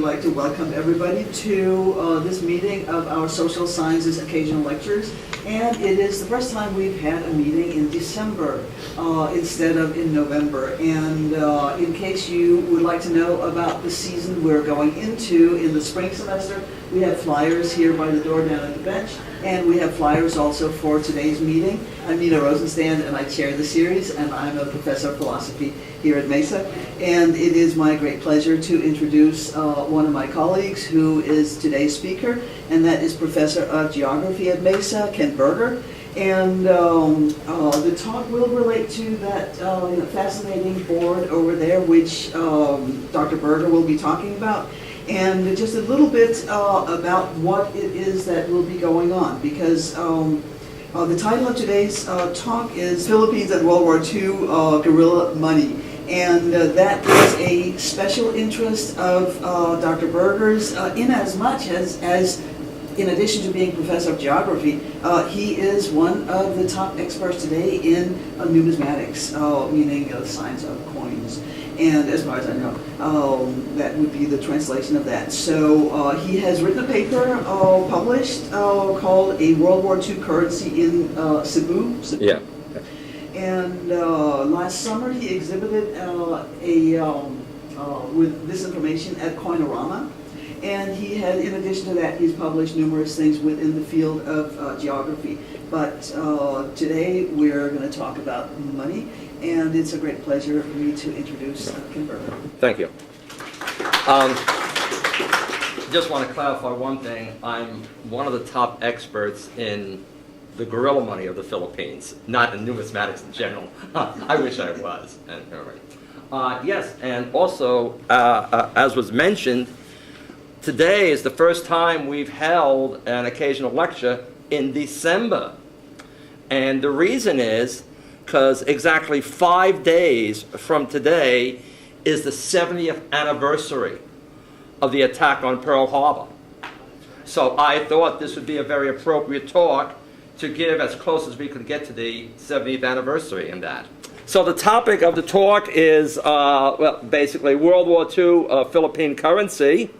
like to welcome everybody to this meeting of our Social Sciences Occasional Lectures. And it is the first time we've had a meeting in December instead of in November. And in case you would like to know about the season we're going into in the spring semester, we have flyers here by the door down at the bench. And we have flyers also for today's meeting. I'm Nina Rosenstand, and I chair the series, and I'm a professor of philosophy here at Mesa. And it is my great pleasure to introduce one of my colleagues who is today's speaker, and that is Professor of Geography at Mesa, Ken Berger. And the talk will relate to that fascinating board over there, which Dr. Berger will be talking about. And just a little bit about what it is that will be going on, because the title of today's talk is Philippines and World War II Guerrilla Money. And that is a special interest of Dr. Berger's, in as much as in addition to being professor of geography, he is one of the top experts today in numismatics, meaning the science of coins. And as far as I know, that would be the translation of that. So he has written a paper published called A World War II Currency in Cebu. Yeah. And last summer he exhibited with this information at Coinorama. And he had, in addition to that, he's published numerous things within the field of geography. But today we're going to talk about money, and it's a great pleasure for me to introduce Ken Berger. Thank you. Just want to clarify one thing. I'm one of the top experts in the guerrilla money of the Philippines, not in numismatics in general. I wish I was. Yes, and also, as was mentioned, today is the first time we've held an occasional lecture in December. And the reason is because exactly 5 days from today is the 70th anniversary of the attack on Pearl Harbor. So I thought this would be a very appropriate talk to give as close as we could get to the 70th anniversary in that. So the topic of the talk is, basically World War II Philippine currency.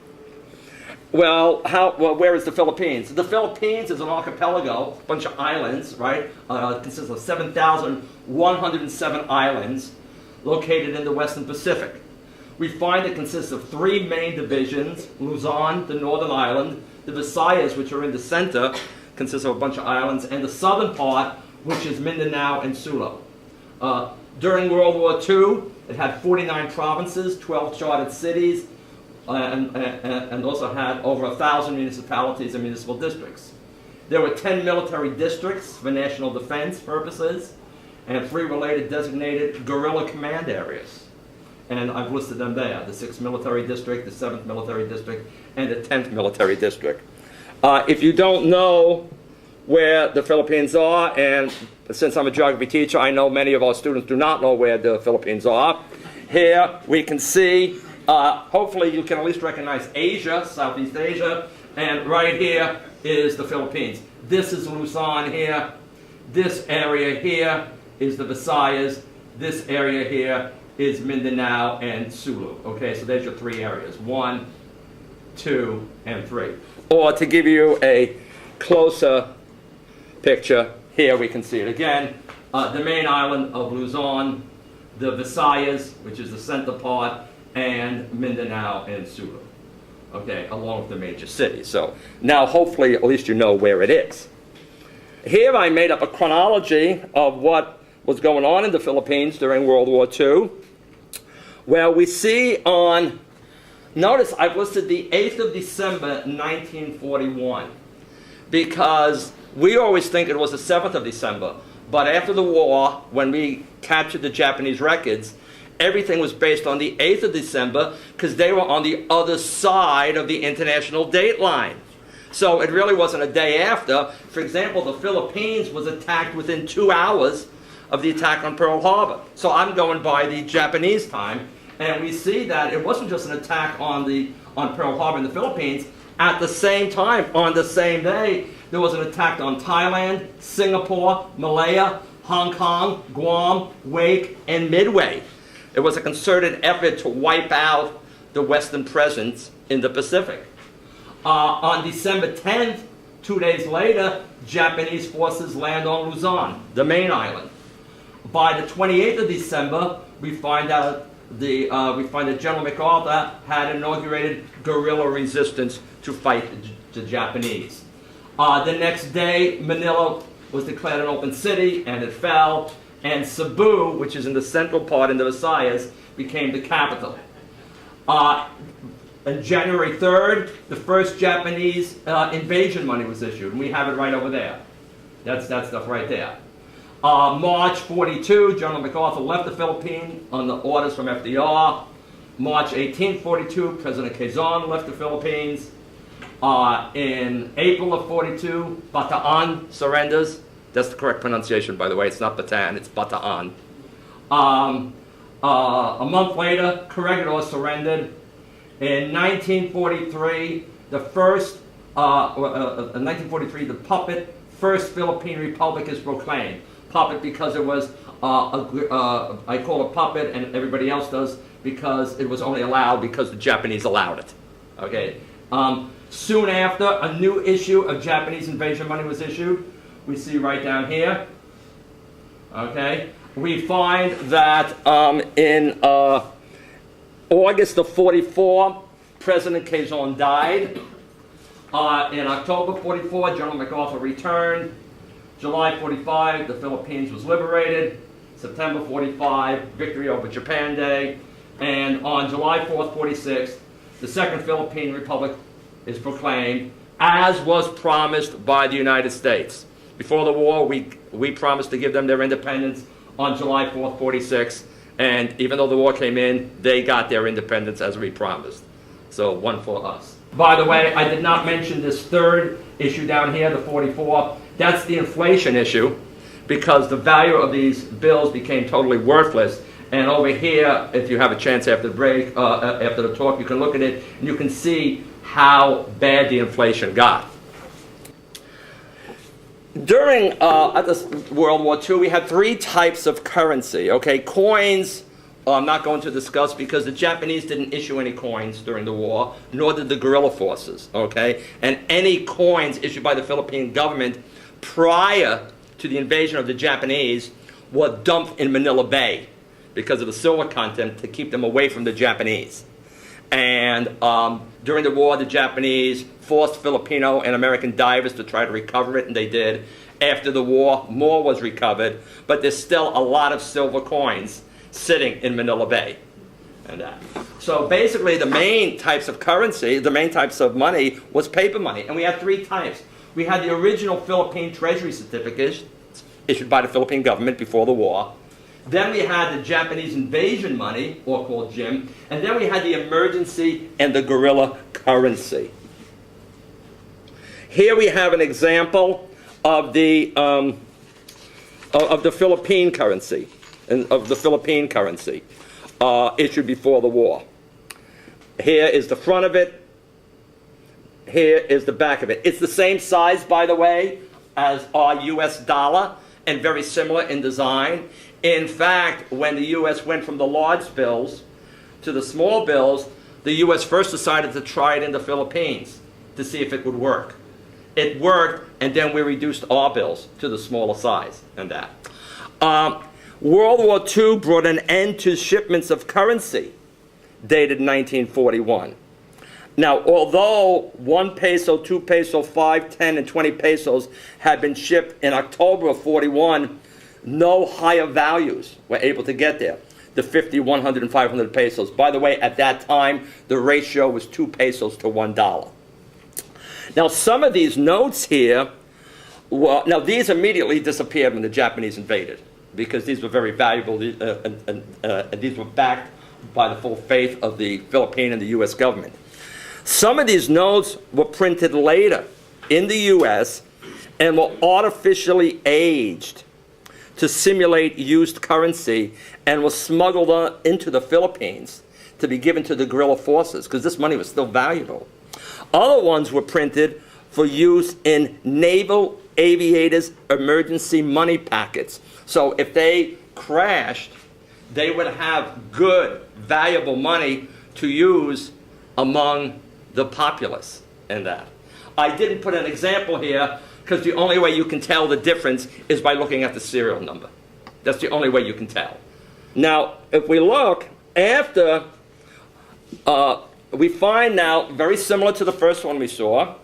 Well, where is the Philippines? The Philippines is an archipelago, a bunch of islands, right? It consists of 7,107 islands located in the Western Pacific. We find it consists of three main divisions: Luzon, the northern island; the Visayas, which are in the center, consists of a bunch of islands; and the southern part, which is Mindanao and Sulu. During World War II, it had 49 provinces, 12 chartered cities, and also had over 1,000 municipalities and municipal districts. There were 10 military districts for national defense purposes, and 3 related designated guerrilla command areas. And I've listed them there: the 6th military district, the 7th military district, and the 10th military district. If you don't know where the Philippines are, and since I'm a geography teacher, I know many of our students do not know where the Philippines are. Here we can see, hopefully you can at least recognize Asia, Southeast Asia, and right here is the Philippines. This is Luzon here. This area here is the Visayas. This area here is Mindanao and Sulu. Okay, so there's your 3 areas: 1, 2, and 3. Or to give you a closer picture, here we can see it again. The main island of Luzon, the Visayas, which is the center part, and Mindanao and Sulu, okay, along with the major cities. So now hopefully at least you know where it is. Here I made up a chronology of what was going on in the Philippines during World War II. Well, we see on, notice I've listed the 8th of December 1941, because we always think it was the 7th of December, but after the war, when we captured the Japanese records, everything was based on the 8th of December because they were on the other side of the international date line. So it really wasn't a day after. For example, the Philippines was attacked within 2 hours of the attack on Pearl Harbor. So I'm going by the Japanese time, and we see that it wasn't just an attack on Pearl Harbor in the Philippines. At the same time, on the same day, there was an attack on Thailand, Singapore, Malaya, Hong Kong, Guam, Wake, and Midway. It was a concerted effort to wipe out the Western presence in the Pacific. On December 10th, 2 days later, Japanese forces land on Luzon, the main island. By the 28th of December, we find that General MacArthur had inaugurated guerrilla resistance to fight the Japanese. The next day, Manila was declared an open city, and it fell, and Cebu, which is in the central part in the Visayas, became the capital. On January 3rd, the first Japanese invasion money was issued, and we have it right over there. That's that stuff right there. March 42, General MacArthur left the Philippines on the orders from FDR. March 1842, President Quezon left the Philippines. In April of 42, Bataan surrenders. That's the correct pronunciation, by the way. It's not Bataan, it's Bataan. A month later, Corregidor surrendered. In 1943, the puppet First Philippine Republic is proclaimed. Puppet because it was, I call it puppet, and everybody else does, because it was only allowed because the Japanese allowed it. Okay. Soon after, a new issue of Japanese invasion money was issued. We see right down here. Okay. We find that in August of 44, President Quezon died. In October 44, General MacArthur returned. July 45, the Philippines was liberated. September 45, victory over Japan Day. And on July 4th, 46, the Second Philippine Republic is proclaimed, as was promised by the United States. Before the war, we promised to give them their independence on July 4th, 46. And even though the war came in, they got their independence as we promised. So one for us. By the way, I did not mention this third issue down here, the 44. That's the inflation issue, because the value of these bills became totally worthless. And over here, if you have a chance after the break, after the talk, you can look at it, and you can see how bad the inflation got. During World War II, we had three types of currency. Okay, coins, I'm not going to discuss because the Japanese didn't issue any coins during the war, nor did the guerrilla forces. Okay, and any coins issued by the Philippine government prior to the invasion of the Japanese were dumped in Manila Bay because of the silver content to keep them away from the Japanese. And during the war, the Japanese forced Filipino and American divers to try to recover it, and they did. After the war, more was recovered, but there's still a lot of silver coins sitting in Manila Bay. And so basically the main types of currency, the main types of money was paper money. And we had three types. We had the original Philippine Treasury certificates issued by the Philippine government before the war. Then we had the Japanese invasion money, or called JIM. And then we had the emergency and the guerrilla currency. Here we have an example of the Philippine currency, issued before the war. Here is the front of it. Here is the back of it. It's the same size, by the way, as our U.S. dollar, and very similar in design. In fact, when the U.S. went from the large bills to the small bills, the U.S. first decided to try it in the Philippines to see if it would work. It worked, and then we reduced our bills to the smaller size and that. World War II brought an end to shipments of currency dated 1941. Now, although 1 peso, 2 peso, 5, 10, and 20 pesos had been shipped in October of 41, no higher values were able to get there. The 50, 100, and 500 pesos. By the way, at that time, the ratio was 2 pesos to $1. Now, some of these notes here, now these immediately disappeared when the Japanese invaded, because these were very valuable, and these were backed by the full faith of the Philippine and the U.S. government. Some of these notes were printed later in the U.S. and were artificially aged to simulate used currency and was smuggled into the Philippines to be given to the guerrilla forces, because this money was still valuable. Other ones were printed for use in naval aviators' emergency money packets. So if they crashed, they would have good, valuable money to use among the populace in that. I didn't put an example here because the only way you can tell the difference is by looking at the serial number. That's the only way you can tell. Now, if we look after, we find now, very similar to the first one we saw,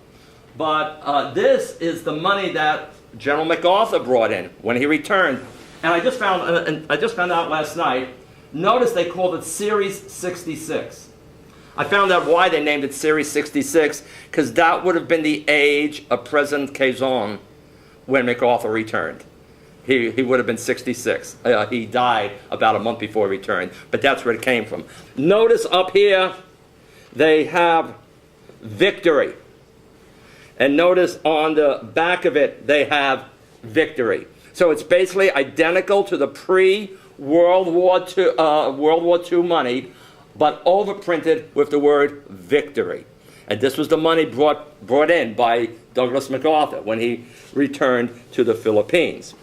but this is the money that General MacArthur brought in when he returned. And I just found out last night, notice they called it Series 66. I found out why they named it Series 66, because that would have been the age of President Quezon when MacArthur returned. He would have been 66. He died about a month before he returned, but that's where it came from. Notice up here, they have victory. And notice on the back of it, they have victory. So it's basically identical to the pre-World War II money, but overprinted with the word victory. And this was the money brought in by Douglas MacArthur when he returned to the Philippines.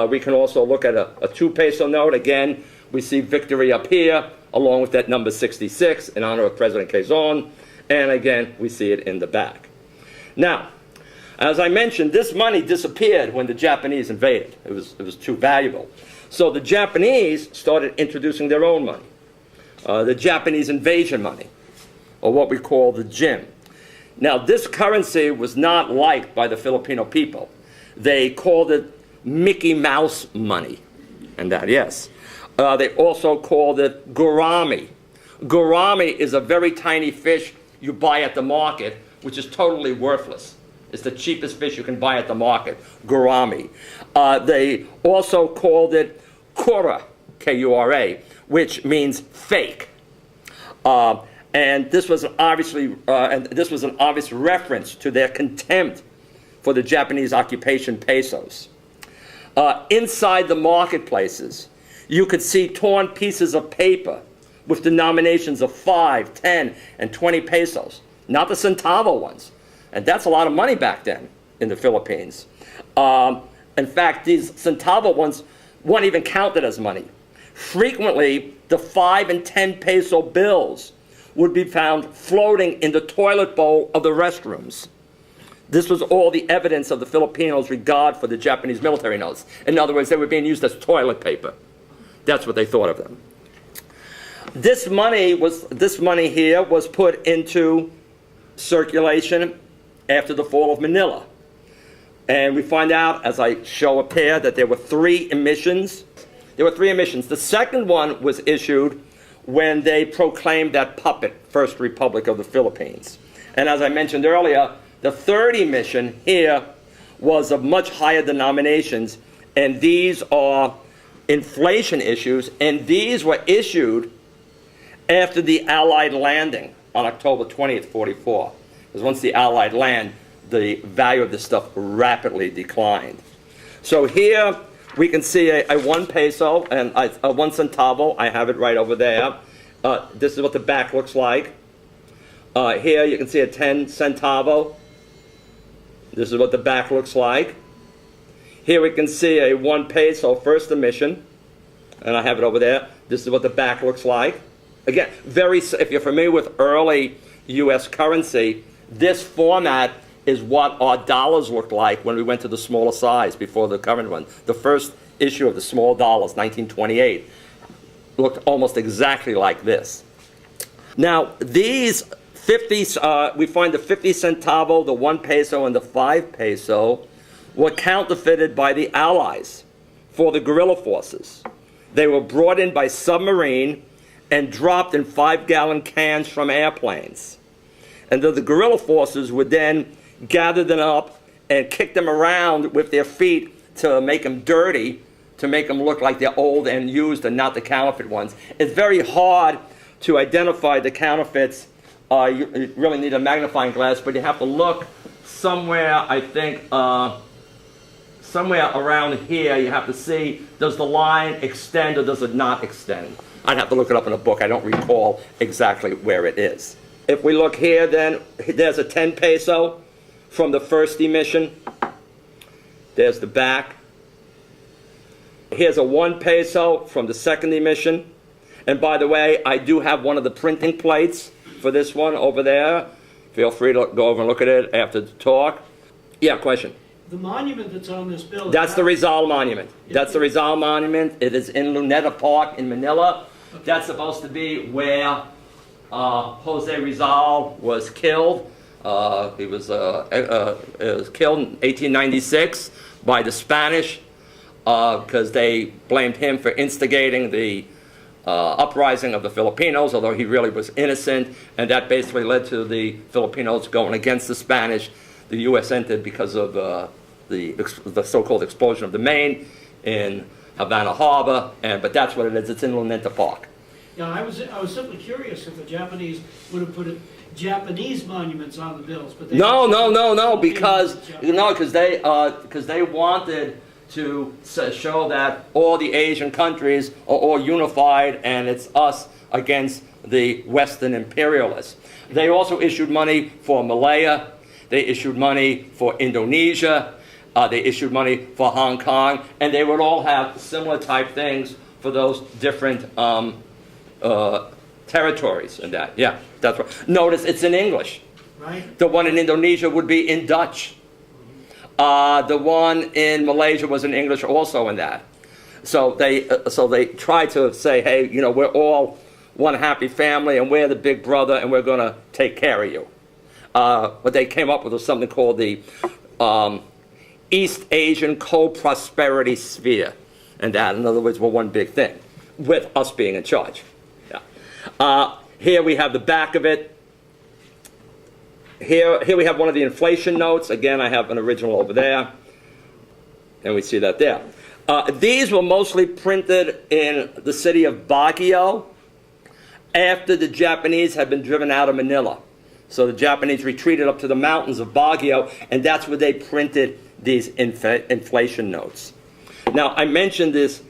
We can also look at a 2 peso note. Again, we see victory up here, along with that number 66 in honor of President Quezon. And again, we see it in the back. Now, as I mentioned, this money disappeared when the Japanese invaded. It was too valuable. So the Japanese started introducing their own money. The Japanese invasion money, or what we call the JIM. Now, this currency was not liked by the Filipino people. They called it Mickey Mouse money, and that, yes. They also called it gourami. Gourami is a very tiny fish you buy at the market, which is totally worthless. It's the cheapest fish you can buy at the market, gourami. They also called it kura, K-U-R-A, which means fake. And this was an obvious reference to their contempt for the Japanese occupation pesos. Inside the marketplaces, you could see torn pieces of paper with denominations of 5, 10, and 20 pesos, not the centavo ones. And that's a lot of money back then in the Philippines. In fact, these centavo ones weren't even counted as money. Frequently, the 5 and 10 peso bills would be found floating in the toilet bowl of the restrooms. This was all the evidence of the Filipinos' regard for the Japanese military notes. In other words, they were being used as toilet paper. That's what they thought of them. This money here was put into circulation after the fall of Manila. And we find out, as I show up here, that there were 3 emissions. There were 3 emissions. The second one was issued when they proclaimed that puppet First Republic of the Philippines. And as I mentioned earlier, the third emission here was of much higher denominations, and these are inflation issues, and these were issued after the Allied landing on October 20th, 44. Because once the Allied land, the value of this stuff rapidly declined. So here we can see a 1 peso and a 1 centavo. I have it right over there. This is what the back looks like. Here you can see a 10 centavo. This is what the back looks like. Here we can see a 1 peso first emission, and I have it over there. This is what the back looks like. Again, if you're familiar with early U.S. currency, this format is what our dollars looked like when we went to the smaller size before the current one. The first issue of the small dollars, 1928, looked almost exactly like this. Now, these 50s, we find the 50 centavo, the 1 peso, and the 5 peso were counterfeited by the Allies for the guerrilla forces. They were brought in by submarine and dropped in 5-gallon cans from airplanes. And the guerrilla forces would then gather them up and kick them around with their feet to make them dirty, to make them look like they're old and used and not the counterfeit ones. It's very hard to identify the counterfeits. You really need a magnifying glass, but you have to look somewhere, I think, somewhere around here. You have to see, does the line extend or does it not extend? I'd have to look it up in a book. I don't recall exactly where it is. If we look here, then there's a 10 peso from the first emission. There's the back. Here's a 1 peso from the second emission. And by the way, I do have one of the printing plates for this one over there. Feel free to go over and look at it after the talk. Yeah, question? The monument that's on this bill. That's the Rizal Monument. That's the Rizal Monument. It is in Luneta Park in Manila. Okay. That's supposed to be where Jose Rizal was killed. He was killed in 1896 by the Spanish because they blamed him for instigating the uprising of the Filipinos, although he really was innocent, and that basically led to the Filipinos going against the Spanish. The U.S. entered because of the so-called explosion of the Maine in Havana Harbor, but that's what it is. It's in Luneta Park. Yeah, I was simply curious if the Japanese would have put Japanese monuments on the bills, but they No, because they wanted to show that all the Asian countries are all unified, and it's us against the Western imperialists. They also issued money for Malaya. They issued money for Indonesia. They issued money for Hong Kong, and they would all have similar type things for those different territories and that. Yeah, that's right. Notice it's in English. Right. The one in Indonesia would be in Dutch. The one in Malaysia was in English also in that. So they try to say, hey, you know, we're all one happy family, and we're the big brother, and we're going to take care of you. What they came up with was something called the East Asian Co-Prosperity Sphere. And that, in other words, we're one big thing, with us being in charge. Yeah. Here we have the back of it. Here we have one of the inflation notes. Again, I have an original over there. And we see that there. These were mostly printed in the city of Baguio after the Japanese had been driven out of Manila. So the Japanese retreated up to the mountains of Baguio, and that's where they printed these inflation notes. Now, I mentioned this,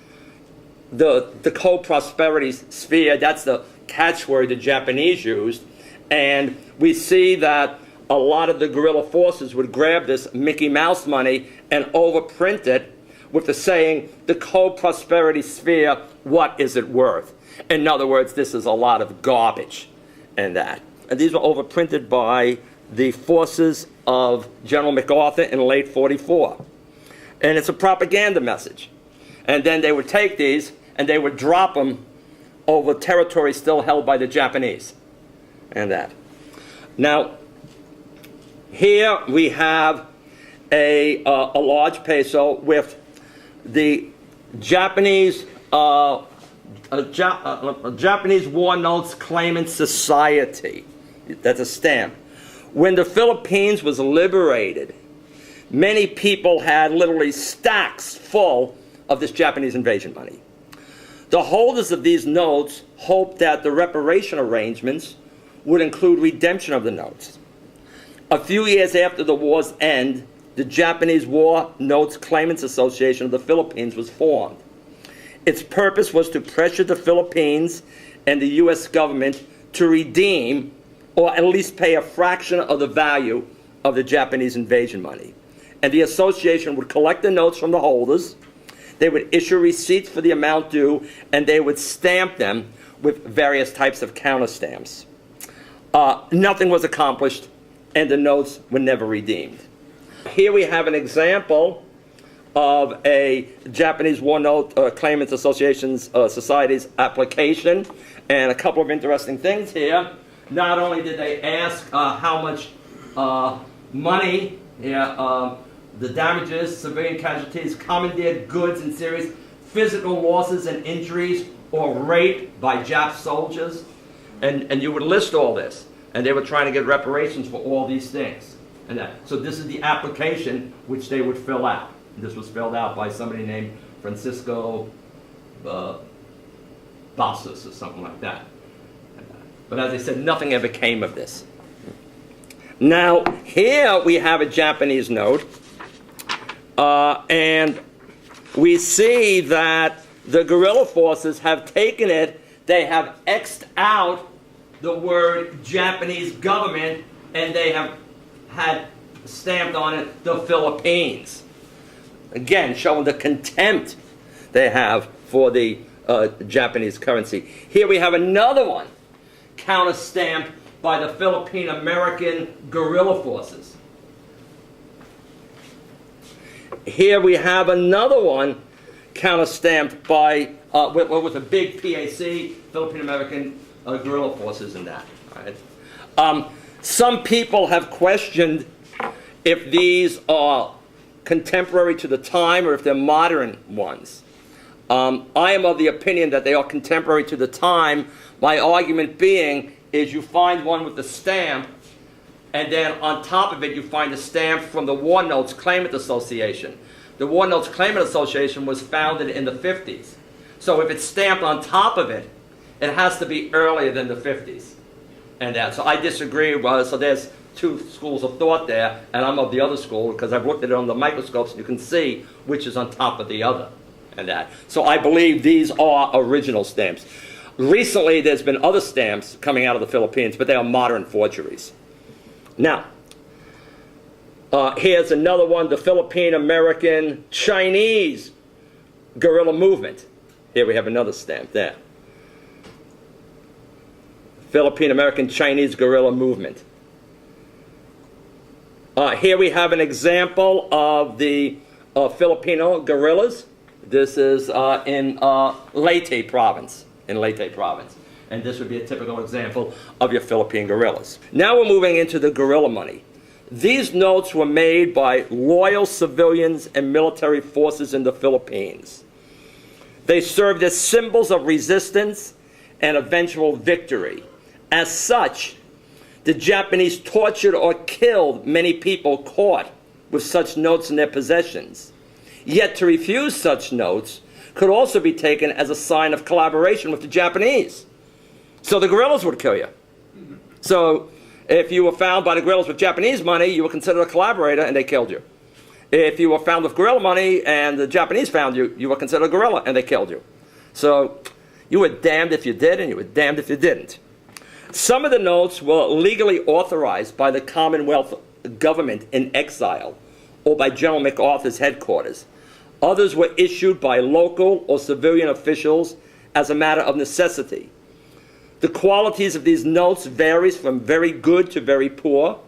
the co-prosperity sphere. That's the catchword the Japanese used. And we see that a lot of the guerrilla forces would grab this Mickey Mouse money and overprint it with the saying, the co-prosperity sphere, what is it worth? In other words, this is a lot of garbage and that. And these were overprinted by the forces of General MacArthur in late '44. And it's a propaganda message. And then they would take these and they would drop them over territory still held by the Japanese. And that. Now, here we have a large peso with the Japanese Japanese War Notes Claimant Society. That's a stamp. When the Philippines was liberated, many people had literally stacks full of this Japanese invasion money. The holders of these notes hoped that the reparation arrangements would include redemption of the notes. A few years after the war's end, the Japanese War Notes Claimants Association of the Philippines was formed. Its purpose was to pressure the Philippines and the U.S. government to redeem or at least pay a fraction of the value of the Japanese invasion money. And the association would collect the notes from the holders, they would issue receipts for the amount due, and they would stamp them with various types of counterstamps. Nothing was accomplished, and the notes were never redeemed. Here we have an example of a Japanese War Note Claimants Association's Society's application, and a couple of interesting things here. Not only did they ask how much money, the damages, civilian casualties, commandeered goods and serious physical losses and injuries, or rape by Jap soldiers, and you would list all this, and they were trying to get reparations for all these things. And that. So this is the application which they would fill out. This was filled out by somebody named Francisco Bassus or something like that. But as I said, nothing ever came of this. Now, here we have a Japanese note, and we see that the guerrilla forces have taken it, they have X'd out the word Japanese government, and they have had stamped on it the Philippines. Again, showing the contempt they have for the Japanese currency. Here we have another one, counter-stamped by the Philippine-American guerrilla forces. Here we have another one, counter-stamped by, with a big PAC, Philippine-American guerrilla forces in that. Right? Some people have questioned if these are contemporary to the time or if they're modern ones. I am of the opinion that they are contemporary to the time. My argument being is you find one with the stamp, and then on top of it you find a stamp from the War Notes Claimant Association. The War Notes Claimant Association was founded in the 50s. So if it's stamped on top of it, it has to be earlier than the 50s. And that, so I disagree. So there's two schools of thought there, and I'm of the other school because I've looked at it on the microscopes and you can see which is on top of the other. And that. So I believe these are original stamps. Recently, there's been other stamps coming out of the Philippines, but they are modern forgeries. Now, here's another one, the Philippine-American Chinese guerrilla movement. Here we have another stamp there. Philippine-American Chinese guerrilla movement. Here we have an example of the Filipino guerrillas. This is in Leyte province, and this would be a typical example of your Philippine guerrillas. Now we're moving into the guerrilla money. These notes were made by loyal civilians and military forces in the Philippines. They served as symbols of resistance and eventual victory. As such, the Japanese tortured or killed many people caught with such notes in their possessions. Yet to refuse such notes could also be taken as a sign of collaboration with the Japanese. So the guerrillas would kill you. So if you were found by the guerrillas with Japanese money, you were considered a collaborator and they killed you. If you were found with guerrilla money and the Japanese found you, you were considered a guerrilla and they killed you. So you were damned if you did and you were damned if you didn't. Some of the notes were legally authorized by the Commonwealth government in exile or by General MacArthur's headquarters. Others were issued by local or civilian officials as a matter of necessity. The qualities of these notes varies from very good to very poor.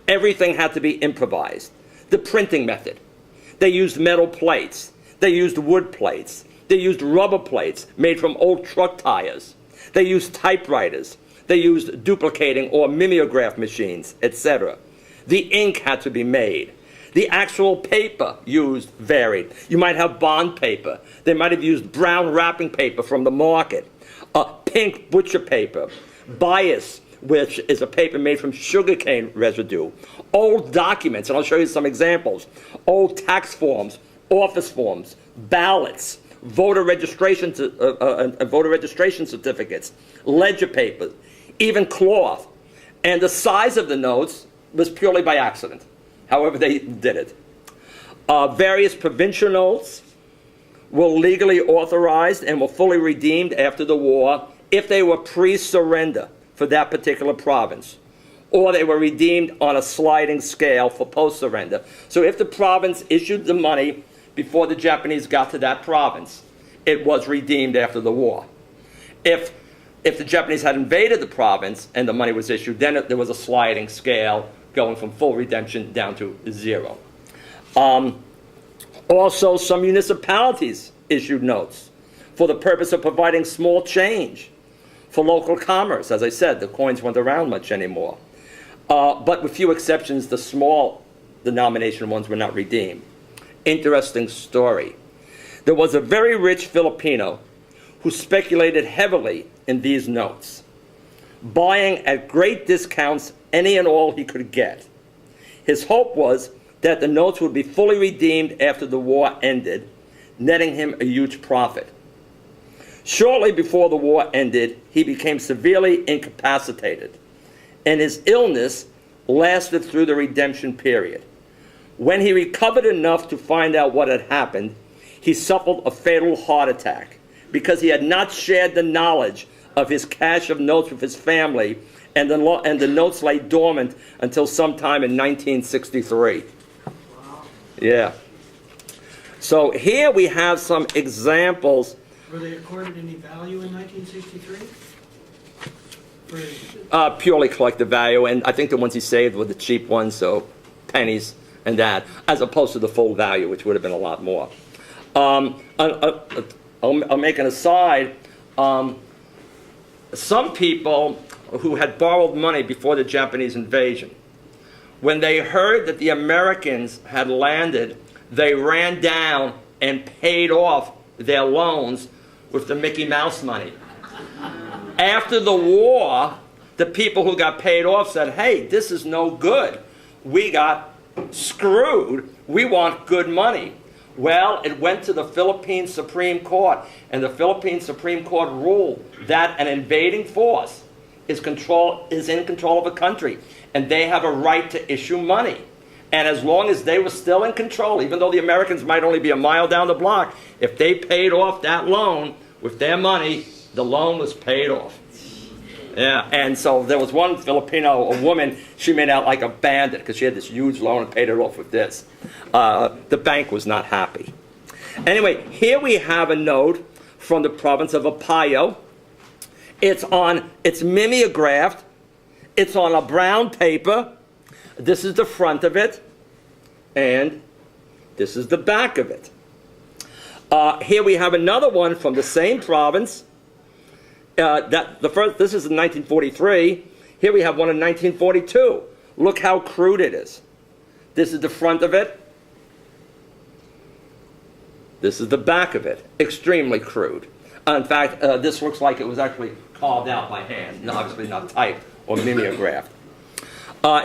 Everything had to be improvised. The printing method. They used metal plates. They used wood plates. They used rubber plates made from old truck tires. They used typewriters. They used duplicating or mimeograph machines, etc. The ink had to be made. The actual paper used varied. You might have bond paper. They might have used brown wrapping paper from the market, pink butcher paper, bias, which is a paper made from sugarcane residue, old documents, and I'll show you some examples, old tax forms, office forms, ballots, voter registration certificates, ledger papers, even cloth. And the size of the notes was purely by accident. However they did it. Various provincial notes were legally authorized and were fully redeemed after the war if they were pre-surrender for that particular province, or they were redeemed on a sliding scale for post-surrender. So if the province issued the money before the Japanese got to that province, it was redeemed after the war. If the Japanese had invaded the province and the money was issued, then there was a sliding scale going from full redemption down to 0. Also, some municipalities issued notes for the purpose of providing small change for local commerce. As I said, the coins weren't around much anymore. But with few exceptions, the small denomination ones were not redeemed. Interesting story. There was a very rich Filipino who speculated heavily in these notes, buying at great discounts any and all he could get. His hope was that the notes would be fully redeemed after the war ended, netting him a huge profit. Shortly before the war ended, he became severely incapacitated, and his illness lasted through the redemption period. When he recovered enough to find out what had happened, he suffered a fatal heart attack because he had not shared the knowledge of his cache of notes with his family, and the notes lay dormant until sometime in 1963. Wow. Yeah. So here we have some examples Were they accorded any value in 1963? Purely collective value, and I think the ones he saved were the cheap ones, so pennies and that, as opposed to the full value, which would have been a lot more. I'll make an aside. Some people who had borrowed money before the Japanese invasion, when they heard that the Americans had landed, they ran down and paid off their loans with the Mickey Mouse money. After the war, the people who got paid off said, hey, this is no good. We got screwed. We want good money. Well, it went to the Philippine Supreme Court, and the Philippine Supreme Court ruled that an invading force is in control of a country, and they have a right to issue money. And as long as they were still in control, even though the Americans might only be a mile down the block, if they paid off that loan with their money, the loan was paid off. Yeah, and so there was one Filipino, a woman, she made out like a bandit because she had this huge loan and paid it off with this. The bank was not happy. Anyway, here we have a note from the province of Apayao. It's mimeographed. It's on a brown paper. This is the front of it, and this is the back of it. Here we have another one from the same province. This is in 1943. Here we have one in 1942. Look how crude it is. This is the front of it. This is the back of it. Extremely crude. In fact, this looks like it was actually carved out by hand, and obviously not typed or mimeographed.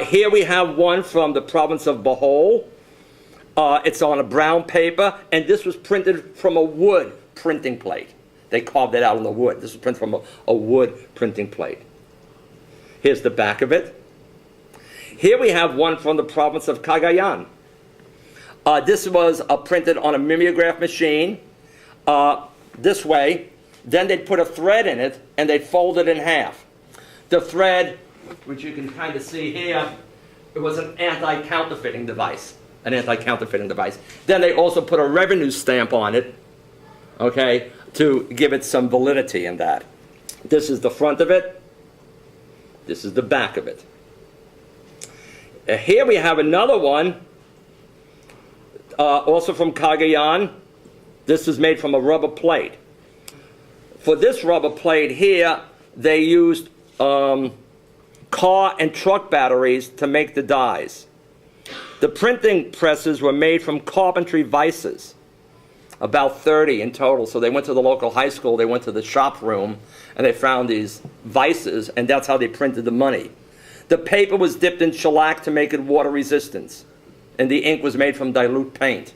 Here we have one from the province of Bohol. It's on a brown paper, and this was printed from a wood printing plate. They carved it out on the wood. This was printed from a wood printing plate. Here's the back of it. Here we have one from the province of Cagayan. This was printed on a mimeograph machine this way. Then they'd put a thread in it, and they'd fold it in half. The thread, which you can kind of see here, it was an anti-counterfeiting device. Then they also put a revenue stamp on it, okay, to give it some validity in that. This is the front of it. This is the back of it. Here we have another one, also from Cagayan. This is made from a rubber plate. For this rubber plate here, they used car and truck batteries to make the dies. The printing presses were made from carpentry vices, about 30 in total. So they went to the local high school, they went to the shop room, and they found these vices, and that's how they printed the money. The paper was dipped in shellac to make it water resistant, and the ink was made from dilute paint.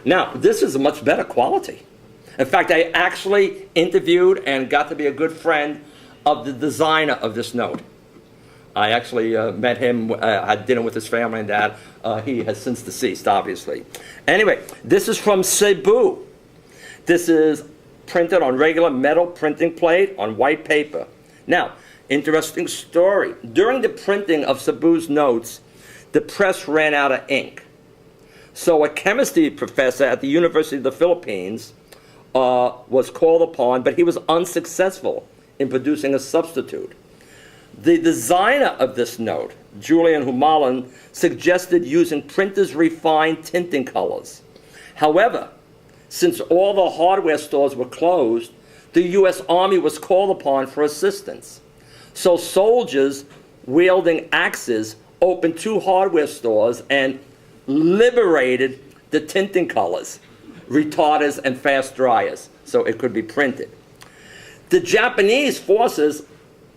Now, this is a much better quality. In fact, I actually interviewed and got to be a good friend of the designer of this note. I actually met him, had dinner with his family and that. He has since deceased, obviously. Anyway, this is from Cebu. This is printed on regular metal printing plate on white paper. Now, interesting story. During the printing of Cebu's notes, the press ran out of ink. So a chemistry professor at the University of the Philippines was called upon, but he was unsuccessful in producing a substitute. The designer of this note, Julian Humalan, suggested using printers' refined tinting colors. However, since all the hardware stores were closed, the U.S. Army was called upon for assistance. So soldiers wielding axes opened 2 hardware stores and liberated the tinting colors, retarders, and fast dryers, so it could be printed. The Japanese forces,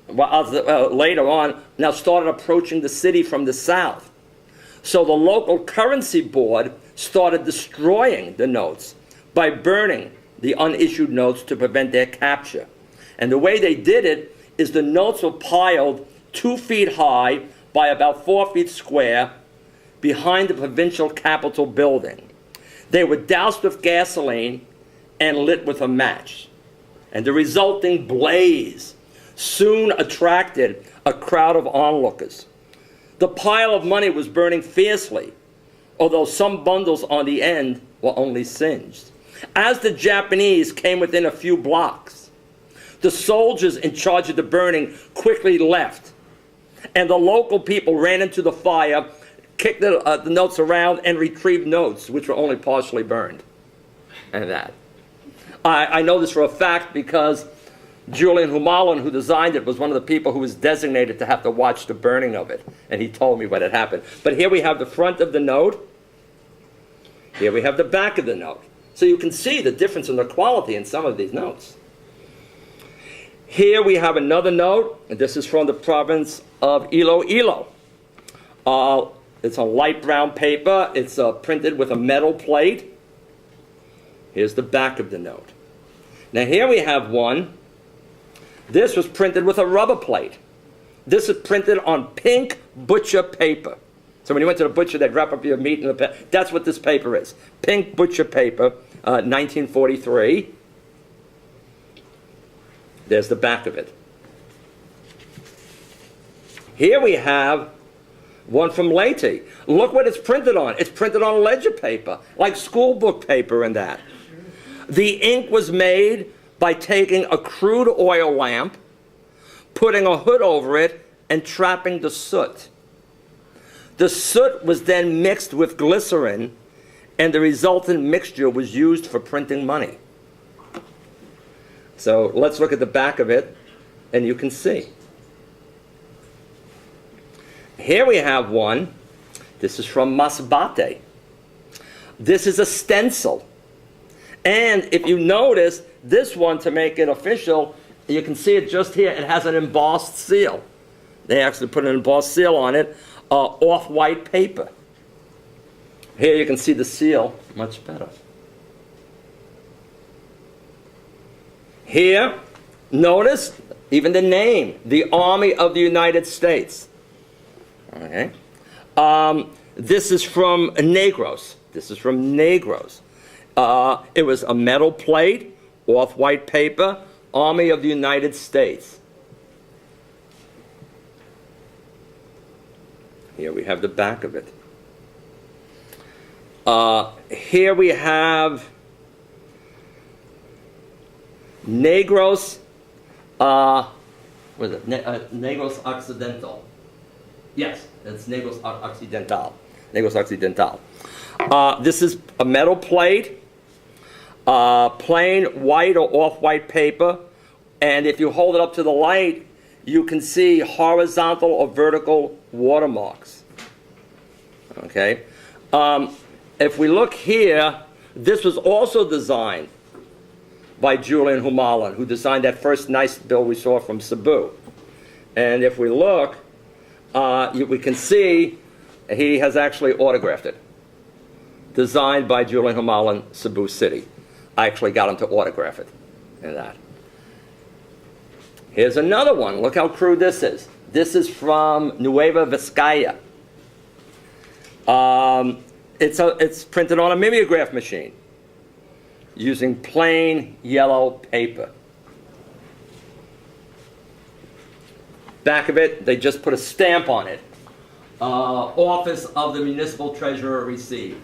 later on, now started approaching the city from the south. So the local currency board started destroying the notes by burning the unissued notes to prevent their capture. And the way they did it is the notes were piled 2 feet high by about 4 feet square behind the provincial capitol building. They were doused with gasoline and lit with a match. And the resulting blaze soon attracted a crowd of onlookers. The pile of money was burning fiercely, although some bundles on the end were only singed. As the Japanese came within a few blocks, the soldiers in charge of the burning quickly left, and the local people ran into the fire, kicked the notes around, and retrieved notes which were only partially burned. And that. I know this for a fact because Julian Humalin, who designed it, was one of the people who was designated to have to watch the burning of it. And he told me what had happened. But here we have the front of the note. Here we have the back of the note. So you can see the difference in the quality in some of these notes. Here we have another note, and this is from the province of Iloilo. It's on light brown paper. It's printed with a metal plate. Here's the back of the note. Now here we have one. This was printed with a rubber plate. This is printed on pink butcher paper. So when you went to the butcher, they'd wrap up your meat in the paper. That's what this paper is. Pink butcher paper, 1943. There's the back of it. Here we have one from Leyte. Look what it's printed on. It's printed on ledger paper, like school book paper and that. The ink was made by taking a crude oil lamp, putting a hood over it, and trapping the soot. The soot was then mixed with glycerin, and the resultant mixture was used for printing money. So let's look at the back of it, and you can see. Here we have one. This is from Masbate. This is a stencil. And if you notice, this one, to make it official, you can see it just here. It has an embossed seal. They actually put an embossed seal on it, off-white paper. Here you can see the seal much better. Here, notice even the name, the Army of the United States. Okay. This is from Negros. This is from Negros. It was a metal plate, off-white paper, Army of the United States. Here we have the back of it. Here we have Negros, what is it? Negros Occidental. Yes, it's Negros Occidental. Negros Occidental. This is a metal plate, plain white or off-white paper, and if you hold it up to the light, you can see horizontal or vertical watermarks. Okay. If we look here, this was also designed by Julian Humalin, who designed that first nice bill we saw from Cebu. And if we look, we can see he has actually autographed it. Designed by Julian Humalin, Cebu City. I actually got him to autograph it in that. Here's another one. Look how crude this is. This is from Nueva Vizcaya. It's printed on a mimeograph machine using plain yellow paper. Back of it, they just put a stamp on it. Office of the Municipal Treasurer received.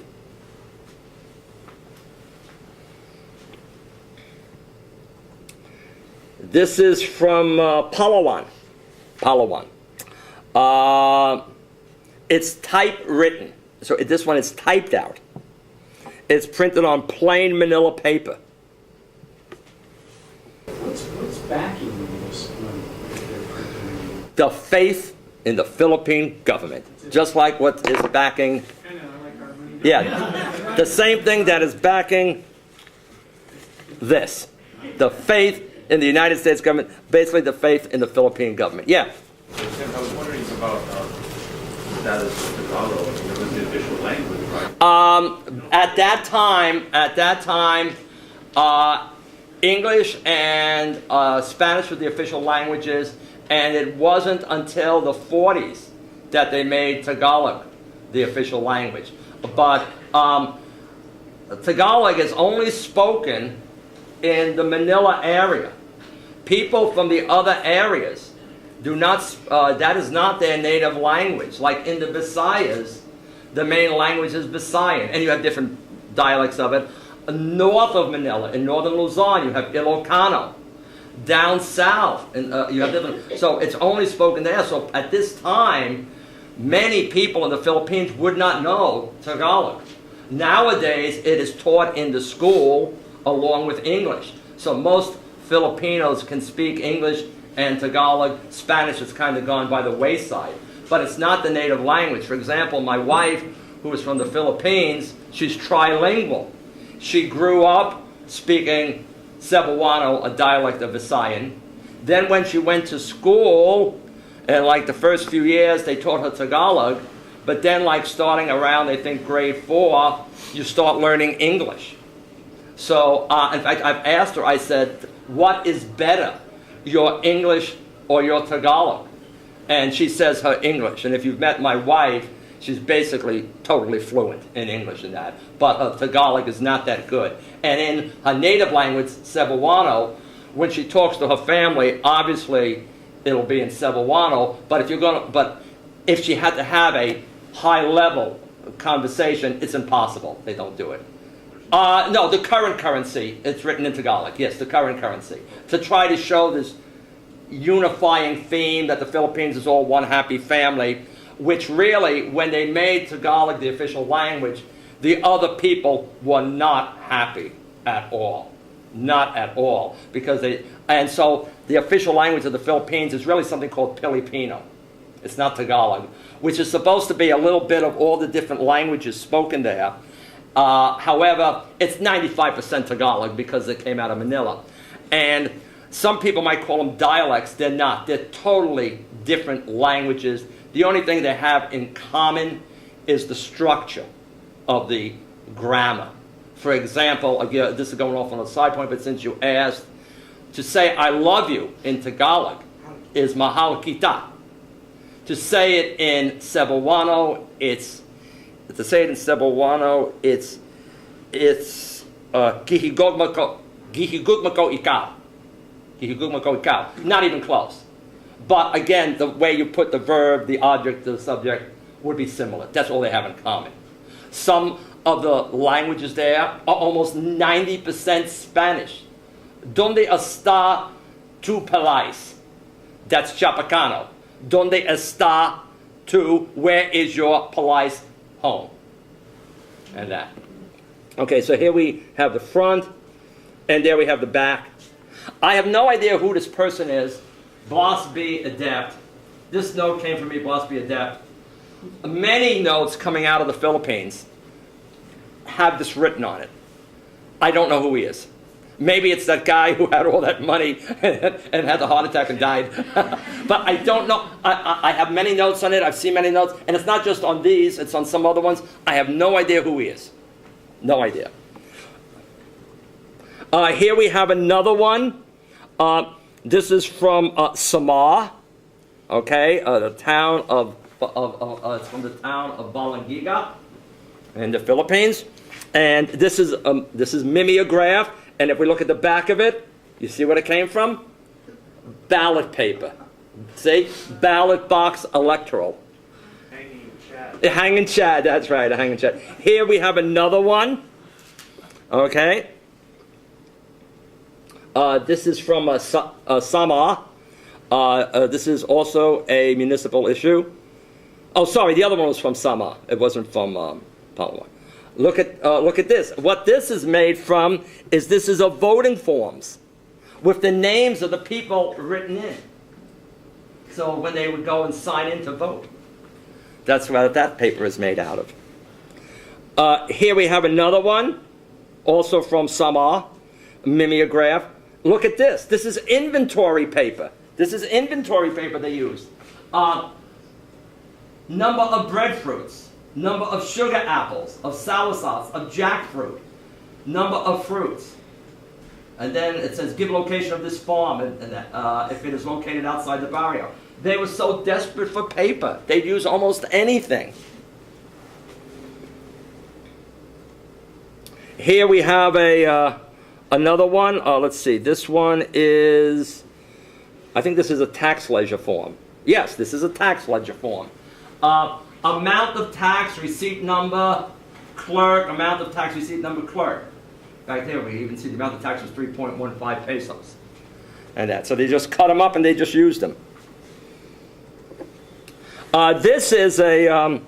This is from Palawan. Palawan. It's typewritten. So this one is typed out. It's printed on plain manila paper. What's backing this money? The faith in the Philippine government. Just like what is backing, I know, I like our money. yeah, the same thing that is backing this. The faith in the United States government, basically the faith in the Philippine government. Yeah? Tim, I was wondering about status of Tagalog. I mean, it was the official language, right? At that time, English and Spanish were the official languages, and it wasn't until the 40s that they made Tagalog the official language. But Tagalog is only spoken in the Manila area. People from the other areas do not, that is not their native language. Like in the Visayas, the main language is Visayan, and you have different dialects of it. North of Manila, in northern Luzon, you have Ilocano. Down south, and you have different. So it's only spoken there. So at this time, many people in the Philippines would not know Tagalog. Nowadays, it is taught in the school along with English. So most Filipinos can speak English and Tagalog. Spanish has kind of gone by the wayside. But it's not the native language. For example, my wife, who is from the Philippines, she's trilingual. She grew up speaking Cebuano, a dialect of Visayan. Then when she went to school, and like the first few years, they taught her Tagalog. But then like starting around, I think, grade 4, you start learning English. So in fact, I've asked her, I said, what is better, your English or your Tagalog? And she says her English. And if you've met my wife, she's basically totally fluent in English in that. But her Tagalog is not that good. And in her native language, Cebuano, when she talks to her family, obviously it'll be in Cebuano. But if she had to have a high-level conversation, it's impossible. They don't do it. No, the current currency, it's written in Tagalog. Yes, the current currency. To try to show this unifying theme that the Philippines is all one happy family, which really, when they made Tagalog the official language, the other people were not happy at all. Not at all. And so the official language of the Philippines is really something called Filipino. It's not Tagalog, which is supposed to be a little bit of all the different languages spoken there. However, it's 95% Tagalog because it came out of Manila. And some people might call them dialects. They're not. They're totally different languages. The only thing they have in common is the structure of the grammar. For example, again, this is going off on a side point, but since you asked, to say I love you in Tagalog is mahal kita. To say it in Cebuano, it's gihigugma ko ikaw. Gihigugma ko ikaw. Not even close. But again, the way you put the verb, the object, the subject would be similar. That's all they have in common. Some of the languages there are almost 90% Spanish. Donde está tu país? That's Chapacano. Donde está tu? Where is your país home? And that. Okay, so here we have the front, and there we have the back. I have no idea who this person is. Blas B. Adept. This note came from me, Blas B. Adept. Many notes coming out of the Philippines have this written on it. I don't know who he is. Maybe it's that guy who had all that money and had the heart attack and died. But I don't know. I have many notes on it. I've seen many notes. And it's not just on these. It's on some other ones. I have no idea who he is. No idea. Here we have another one. This is from Samar. Okay, the town of it's from the town of Balangiga in the Philippines. And this is mimeograph. And if we look at the back of it, you see what it came from? Ballot paper. See? Ballot box electoral. Hanging Chad. A hanging Chad, that's right, a hanging Chad. Here we have another one. Okay. This is from Sama. This is also a municipal issue. Oh, sorry, the other one was from Sama. It wasn't from Palma. Look at this. What this is made from is this is a voting forms with the names of the people written in. So when they would go and sign in to vote. That's what that paper is made out of. Here we have another one, also from Samar, mimeograph. Look at this. This is inventory paper. This is inventory paper they used. Number of breadfruits. Number of sugar apples, of soursop, of jackfruit, number of fruits. And then it says, give location of this farm, and if it is located outside the barrio. They were so desperate for paper, they'd use almost anything. Here we have another one. Let's see, this one is, I think this is a tax ledger form. Yes, this is a tax ledger form. amount of tax receipt number, clerk, amount of tax receipt number, clerk. Right there, we even see the amount of tax was 3.15 pesos. And that, so they just cut them up and they just used them. This is a,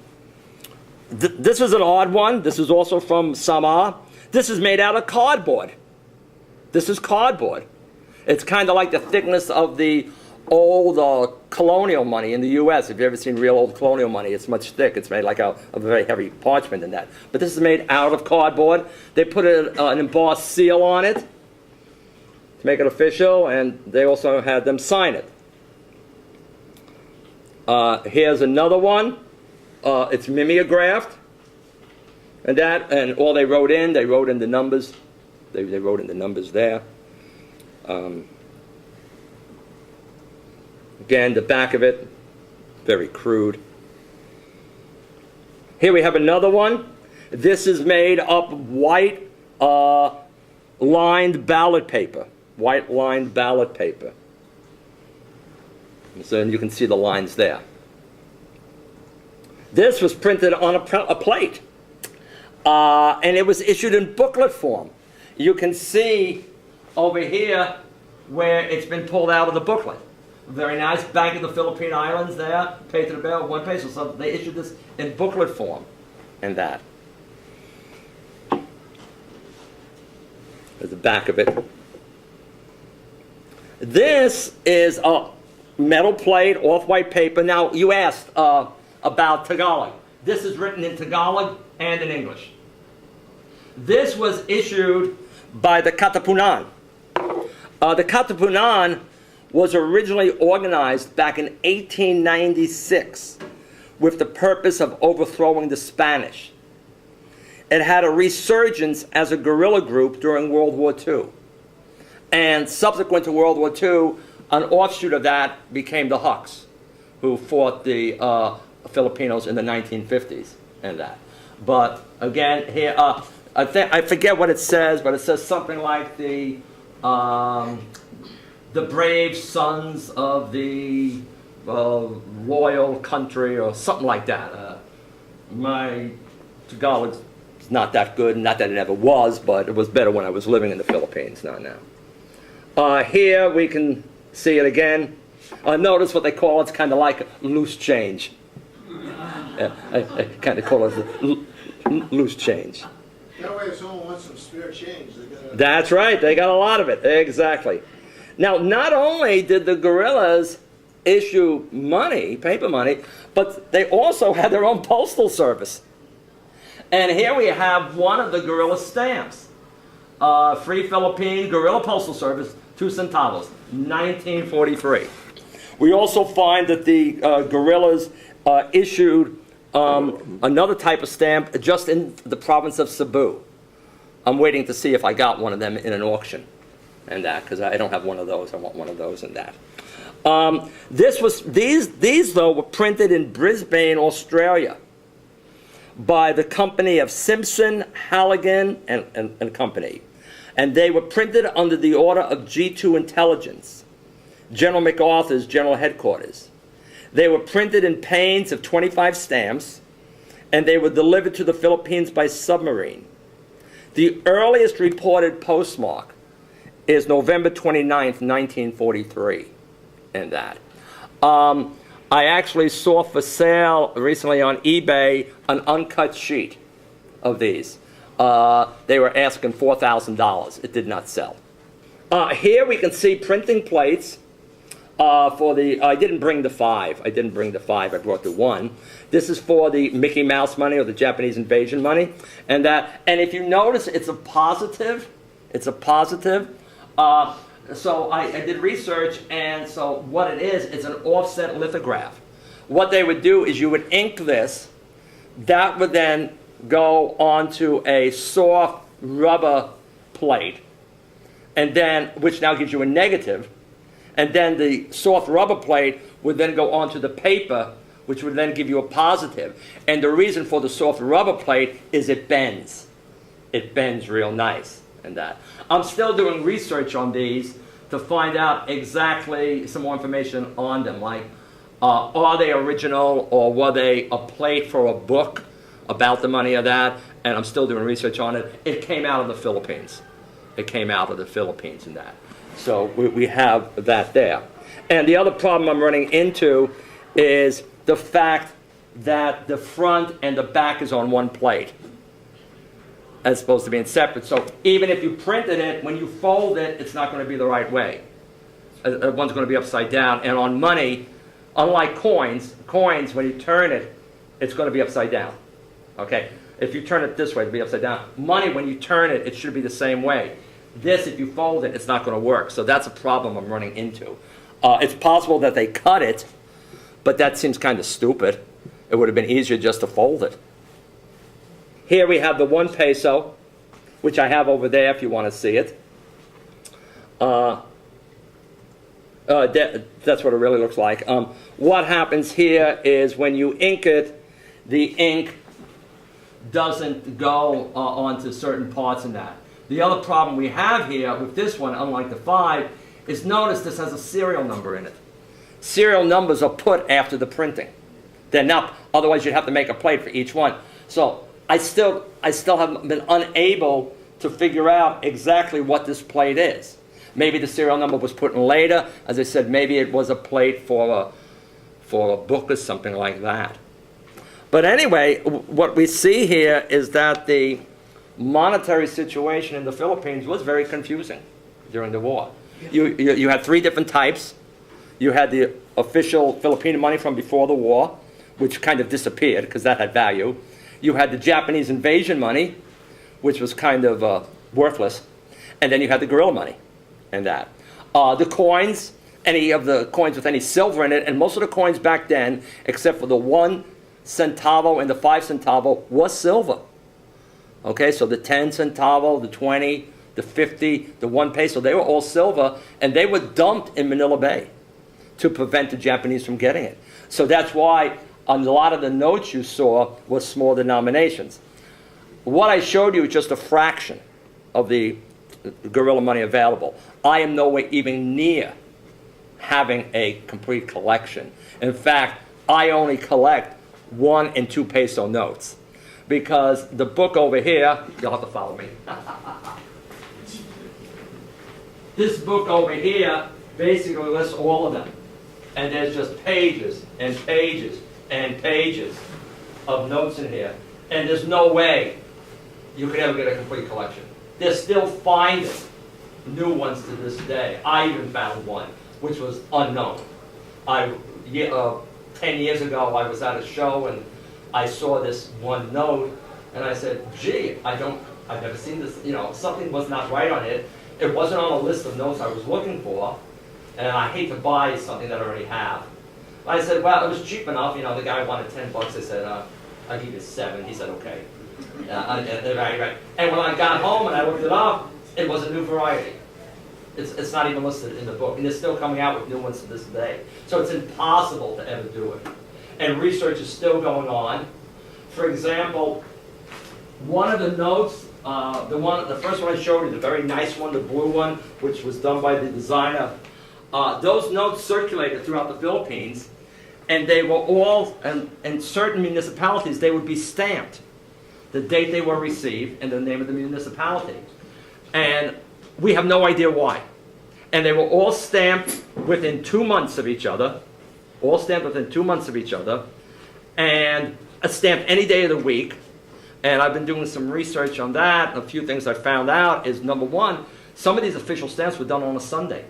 this is an odd one. This is also from Samar. This is made out of cardboard. This is cardboard. It's kind of like the thickness of the old colonial money in the U.S. If you've ever seen real old colonial money, it's much thick. It's made like a very heavy parchment in that. But this is made out of cardboard. They put an embossed seal on it to make it official, and they also had them sign it. Here's another one. It's mimeographed. And all they wrote in the numbers. They wrote in the numbers there. Again, the back of it, very crude. Here we have another one. This is made up of white lined ballot paper. White lined ballot paper. So you can see the lines there. This was printed on a plate. And it was issued in booklet form. You can see over here where it's been pulled out of the booklet. Very nice. Bank of the Philippine Islands there. Pay to the bill, 1 peso. So they issued this in booklet form. And that. There's the back of it. This is a metal plate, off-white paper. Now, you asked about Tagalog. This is written in Tagalog and in English. This was issued by the Katipunan. The Katipunan was originally organized back in 1896 with the purpose of overthrowing the Spanish. It had a resurgence as a guerrilla group during World War II. And subsequent to World War II, an offshoot of that became the Hucks, who fought the Filipinos in the 1950s and that. But again, here, I forget what it says, but it says something like the brave sons of the loyal country or something like that. My Tagalog is not that good, not that it ever was, but it was better when I was living in the Philippines, not now. Here we can see it again. Notice what they call it's kind of like loose change. I kind of call it loose change. That way if someone wants some spare change, they got. That's right, they got a lot of it, exactly. Now, not only did the guerrillas issue money, paper money, but they also had their own postal service. And here we have one of the guerrilla stamps. Free Philippine Guerrilla Postal Service, 2 centavos, 1943. We also find that the guerrillas issued another type of stamp just in the province of Cebu. I'm waiting to see if I got one of them in an auction and that, because I don't have one of those. I want one of those and that. These though were printed in Brisbane, Australia, by the company of Simpson, Halligan and Company, and they were printed under the order of G2 Intelligence, General MacArthur's general headquarters. They were printed in panes of 25 stamps, and they were delivered to the Philippines by submarine. The earliest reported postmark is November 29th, 1943, and that. I actually saw for sale recently on eBay an uncut sheet of these. They were asking $4,000. It did not sell. Here we can see printing plates for the, I didn't bring the 5. I brought the 1. This is for the Mickey Mouse money or the Japanese invasion money. And if you notice, it's a positive. It's a positive. So I did research, and so what it is, it's an offset lithograph. What they would do is you would ink this. That would then go onto a soft rubber plate, and then, which now gives you a negative. And then the soft rubber plate would then go onto the paper, which would then give you a positive. And the reason for the soft rubber plate is it bends. It bends real nice and that. I'm still doing research on these to find out exactly some more information on them. Like Are they original, or were they a plate for a book about the money of that? And I'm still doing research on it. It came out of the Philippines. It came out of the Philippines in that. So we have that there. And the other problem I'm running into is the fact that the front and the back is on one plate, as opposed to being separate. So even if you printed it, when you fold it, it's not going to be the right way. One's going to be upside down. And on money, unlike coins, when you turn it, it's going to be upside down. Okay? If you turn it this way, it'll be upside down. Money, when you turn it, it should be the same way. This, if you fold it, it's not going to work. So that's a problem I'm running into. It's possible that they cut it, but that seems kind of stupid. It would have been easier just to fold it. Here we have the 1 peso, which I have over there if you want to see it. That's what it really looks like. What happens here is when you ink it, the ink doesn't go onto certain parts in that. The other problem we have here with this one, unlike the 5, is notice this has a serial number in it. Serial numbers are put after the printing. They're not, otherwise you'd have to make a plate for each one. So I still have been unable to figure out exactly what this plate is. Maybe the serial number was put in later. As I said, maybe it was a plate for a book or something like that. But anyway, what we see here is that the monetary situation in the Philippines was very confusing during the war. You had 3 different types. You had the official Filipino money from before the war, which kind of disappeared because that had value. You had the Japanese invasion money, which was kind of worthless. And then you had the guerrilla money and that. The coins, any of the coins with any silver in it, and most of the coins back then, except for the 1 centavo and the 5 centavo, was silver. Okay, so the 10 centavo, the 20, the 50, the 1 peso, they were all silver, and they were dumped in Manila Bay to prevent the Japanese from getting it. So that's why a lot of the notes you saw were small denominations. What I showed you is just a fraction of the guerrilla money available. I am nowhere even near having a complete collection. In fact, I only collect 1 and 2 peso notes, because the book over here, you'll have to follow me. This book over here basically lists all of them. And there's just pages and pages and pages of notes in here. And there's no way you could ever get a complete collection. They're still finding new ones to this day. I even found one, which was unknown. 10 years ago, I was at a show and I saw this one note, and I said, gee, I've never seen this, something was not right on it. It wasn't on a list of notes I was looking for, and I hate to buy something that I already have. I said, well, it was cheap enough, the guy wanted $10. I said, I'll give you 7. He said, okay. Right. And when I got home and I looked it up, it was a new variety. It's not even listed in the book, and they're still coming out with new ones to this day. So it's impossible to ever do it. And research is still going on. For example, one of the notes, the first one I showed you, the very nice one, the blue one, which was done by the designer, those notes circulated throughout the Philippines, and they were all, in certain municipalities, they would be stamped. The date they were received and the name of the municipality. And we have no idea why. And they were all stamped within 2 months of each other. All stamped within 2 months of each other. And stamped any day of the week. And I've been doing some research on that. A few things I found out is, number one, some of these official stamps were done on a Sunday,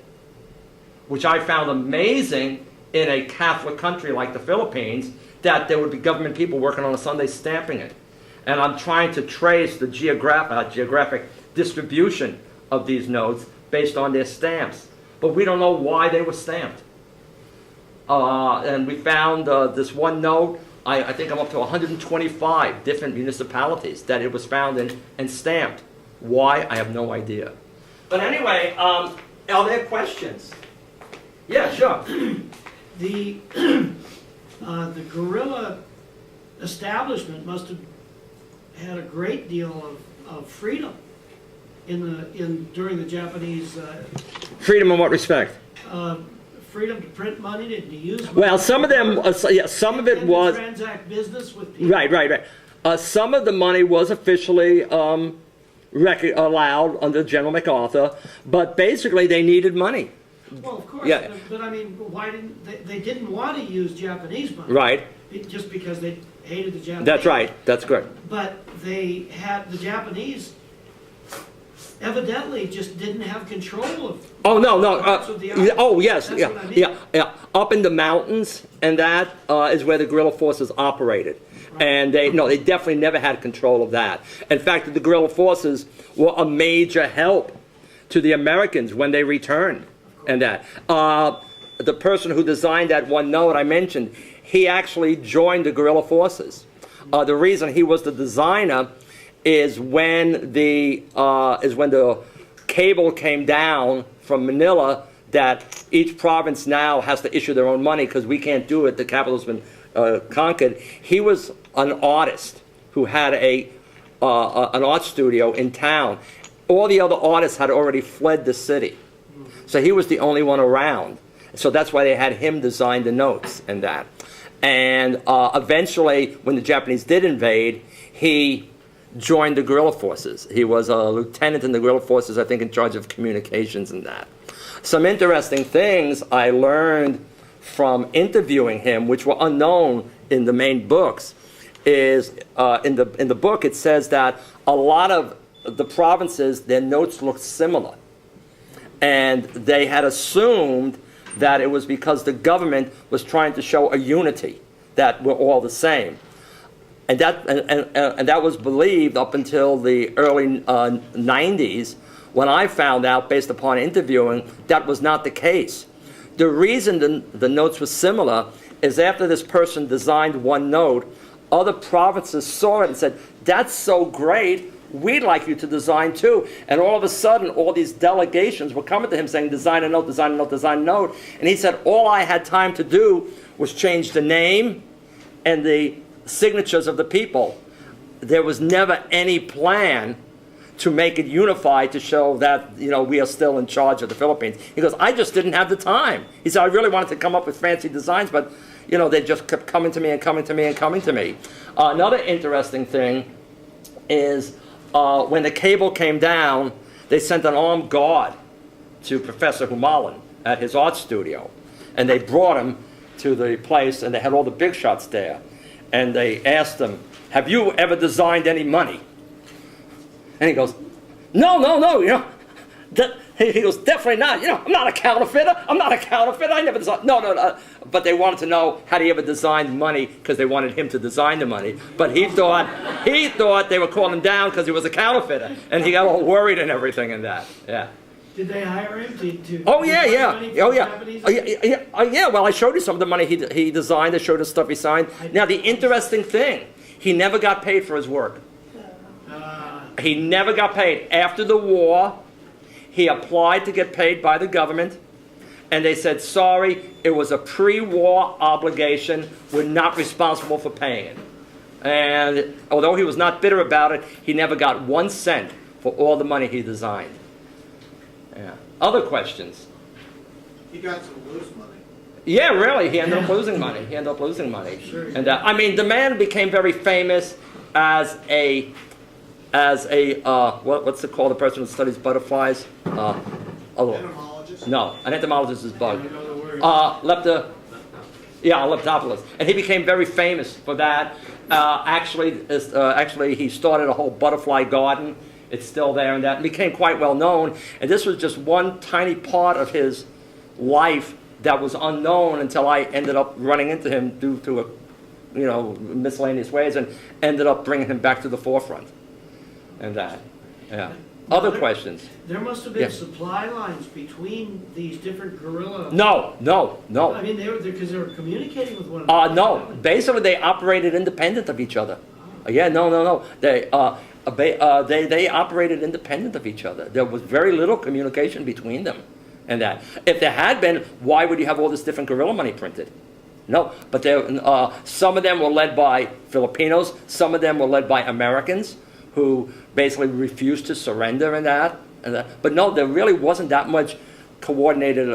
which I found amazing in a Catholic country like the Philippines, that there would be government people working on a Sunday stamping it. And I'm trying to trace the geographic distribution of these notes based on their stamps. But we don't know why they were stamped. And we found this one note, I think I'm up to 125 different municipalities that it was found in and stamped. Why? I have no idea. But anyway, are there questions? Yeah, sure. The guerrilla establishment must have had a great deal of freedom during the Japanese. Freedom in what respect? freedom to print money, to use money. Well, some of them, some of it And to was, transact business with people. right. Some of the money was officially allowed under General MacArthur, but basically they needed money. Well, of course, Yeah. but I mean, why didn't, they didn't want to use Japanese money. Right. Just because they hated the Japanese. That's right. That's good. But the Japanese evidently just didn't have control of. Oh no. parts of the island. Oh yes. That's Yeah. what I mean. Yeah. Up in the mountains, and that is where the guerrilla forces operated. And they definitely never had control of that. In fact, the guerrilla forces were a major help to the Americans when they returned. And that the person who designed that one note I mentioned, he actually joined the guerrilla forces. The reason he was the designer is when the cable came down from Manila that each province now has to issue their own money because we can't do it. The capital's been conquered. He was an artist who had an art studio in town. All the other artists had already fled the city. So he was the only one around. So that's why they had him design the notes and that. And eventually, when the Japanese did invade, he joined the guerrilla forces. He was a lieutenant in the guerrilla forces, I think, in charge of communications and that. Some interesting things I learned from interviewing him, which were unknown in the main books, is in the book it says that a lot of the provinces, their notes looked similar. And they had assumed that it was because the government was trying to show a unity, that we're all the same. And that was believed up until the early 90s, when I found out, based upon interviewing, that was not the case. The reason the notes were similar is after this person designed one note, other provinces saw it and said, that's so great, we'd like you to design too. And all of a sudden, all these delegations were coming to him saying, design a note, design a note, design a note. And he said, all I had time to do was change the name and the signatures of the people. There was never any plan to make it unified to show that, we are still in charge of the Philippines. He goes, I just didn't have the time. He said, I really wanted to come up with fancy designs, but, they just kept coming to me and coming to me and coming to me. Another interesting thing is when the cable came down, they sent an armed guard to Professor Humalin at his art studio. And they brought him to the place, and they had all the big shots there. And they asked him, have you ever designed any money? And he goes, no, he goes, definitely not. I'm not a counterfeiter. I never designed. No. But they wanted to know, had he ever designed money, because they wanted him to design the money. But he thought they were calling him down because he was a counterfeiter. And he got all worried and everything and that. Yeah. Did they hire him to Oh yeah. money for Japanese? Yeah. Well, I showed you some of the money he designed. I showed you stuff he signed. Now, the interesting thing, he never got paid for his work. He never got paid. After the war, he applied to get paid by the government, and they said, sorry, it was a pre-war obligation. We're not responsible for paying it. And although he was not bitter about it, he never got 1 cent for all the money he designed. Yeah. Other questions? He got some loose money. Yeah, really. He ended up losing money. Sure. And the man became very famous as a what's it called? The person who studies butterflies. Entomologist? No, an entomologist is I bug. don't know the word. Leptophilus, and he became very famous for that. Actually, he started a whole butterfly garden. It's still there, and that became quite well known. And this was just one tiny part of his life that was unknown until I ended up running into him due to miscellaneous ways, and ended up bringing him back to the forefront. And that, yeah. Other questions? There must have been Yeah. supply lines between these different guerrilla. No. I mean, because they were communicating with one another. No. Basically, they operated independent of each other. Yeah, no. They operated independent of each other. There was very little communication between them. And that, if there had been, why would you have all this different guerrilla money printed? No, but some of them were led by Filipinos. Some of them were led by Americans who basically refused to surrender and that. But no, there really wasn't that much coordinated